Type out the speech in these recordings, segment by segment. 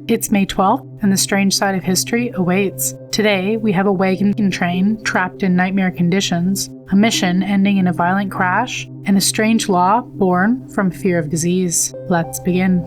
It's May 12th, and the strange side of history awaits. Today, we have a wagon train trapped in nightmare conditions, a mission ending in a violent crash, and a strange law born from fear of disease. Let's begin.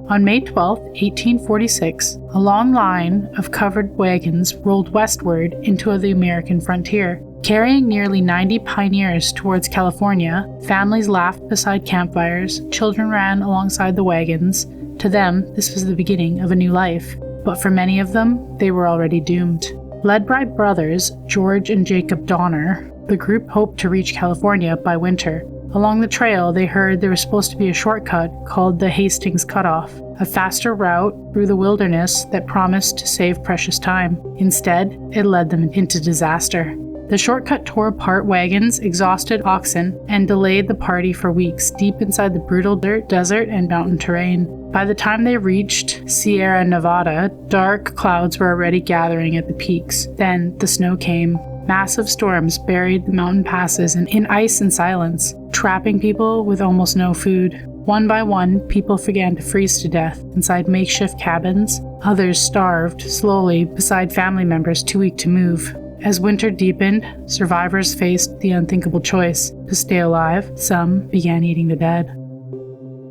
On May 12, 1846, a long line of covered wagons rolled westward into the American frontier. Carrying nearly 90 pioneers towards California, families laughed beside campfires, children ran alongside the wagons. To them, this was the beginning of a new life, but for many of them, they were already doomed. Led by brothers George and Jacob Donner, the group hoped to reach California by winter. Along the trail, they heard there was supposed to be a shortcut called the Hastings Cutoff, a faster route through the wilderness that promised to save precious time. Instead, it led them into disaster. The shortcut tore apart wagons, exhausted oxen, and delayed the party for weeks deep inside the brutal dirt, desert, and mountain terrain. By the time they reached Sierra Nevada, dark clouds were already gathering at the peaks. Then the snow came. Massive storms buried the mountain passes in ice and silence, trapping people with almost no food. One by one, people began to freeze to death inside makeshift cabins. Others starved slowly beside family members too weak to move. As winter deepened, survivors faced the unthinkable choice to stay alive. Some began eating the dead.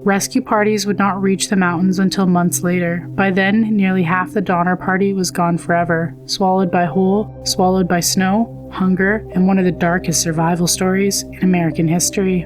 Rescue parties would not reach the mountains until months later. By then, nearly half the Donner Party was gone forever, swallowed by snow, hunger, and one of the darkest survival stories in American history.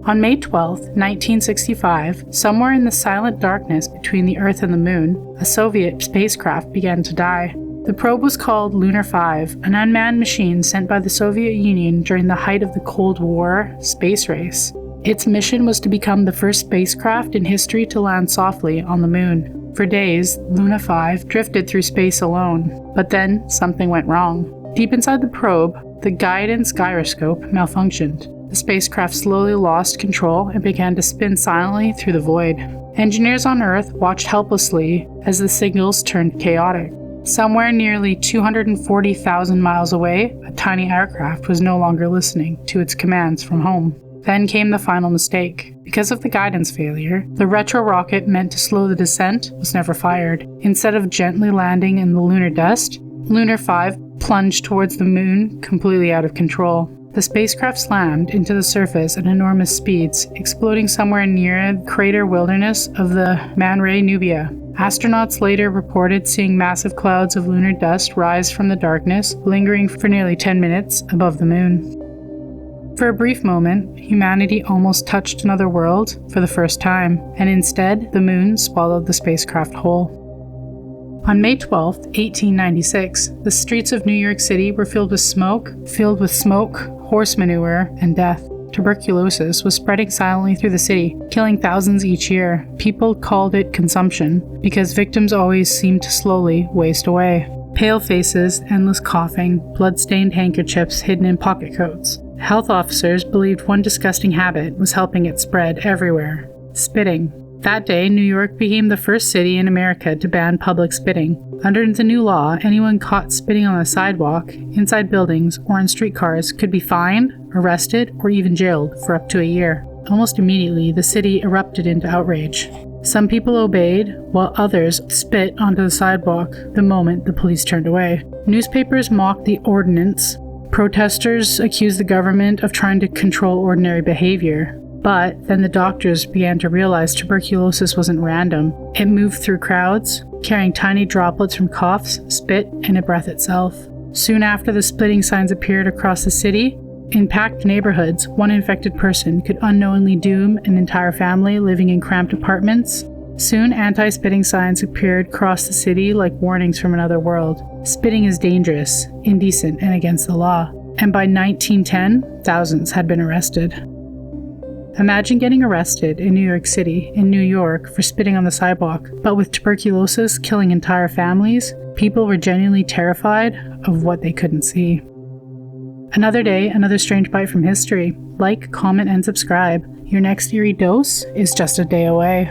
On May 12, 1965, somewhere in the silent darkness between the Earth and the Moon, a Soviet spacecraft began to die. The probe was called Lunar 5, an unmanned machine sent by the Soviet Union during the height of the Cold War space race. Its mission was to become the first spacecraft in history to land softly on the Moon. For days, Luna 5 drifted through space alone, but then something went wrong. Deep inside the probe, the guidance gyroscope malfunctioned. The spacecraft slowly lost control and began to spin silently through the void. Engineers on Earth watched helplessly as the signals turned chaotic. Somewhere nearly 240,000 miles away, a tiny aircraft was no longer listening to its commands from home. Then came the final mistake. Because of the guidance failure, the retro rocket meant to slow the descent was never fired. Instead of gently landing in the lunar dust, Lunar 5 plunged towards the Moon completely out of control. The spacecraft slammed into the surface at enormous speeds, exploding somewhere near the crater wilderness of the Man Ray Nubia. Astronauts later reported seeing massive clouds of lunar dust rise from the darkness, lingering for nearly 10 minutes above the Moon. For a brief moment, humanity almost touched another world for the first time, and instead, the Moon swallowed the spacecraft whole. On May 12, 1896, the streets of New York City were filled with smoke, horse manure, and death. Tuberculosis was spreading silently through the city, killing thousands each year. People called it consumption because victims always seemed to slowly waste away. Pale faces, endless coughing, blood-stained handkerchiefs hidden in pocket coats. Health officers believed one disgusting habit was helping it spread everywhere: spitting. That day, New York became the first city in America to ban public spitting. Under the new law, anyone caught spitting on a sidewalk, inside buildings, or in streetcars could be fined, arrested, or even jailed for up to a year. Almost immediately, the city erupted into outrage. Some people obeyed, while others spit onto the sidewalk the moment the police turned away. Newspapers mocked the ordinance. Protesters accused the government of trying to control ordinary behavior. But then the doctors began to realize tuberculosis wasn't random. It moved through crowds, carrying tiny droplets from coughs, spit, and a breath itself. Soon after the spitting signs appeared across the city, in packed neighborhoods, one infected person could unknowingly doom an entire family living in cramped apartments. Soon, anti-spitting signs appeared across the city like warnings from another world. Spitting is dangerous, indecent, and against the law. And by 1910, thousands had been arrested. Imagine getting arrested in New York City, in New York, for spitting on the sidewalk. But with tuberculosis killing entire families, people were genuinely terrified of what they couldn't see. Another day, another strange bite from history. Like, comment, and subscribe. Your next Eerie dose is just a day away.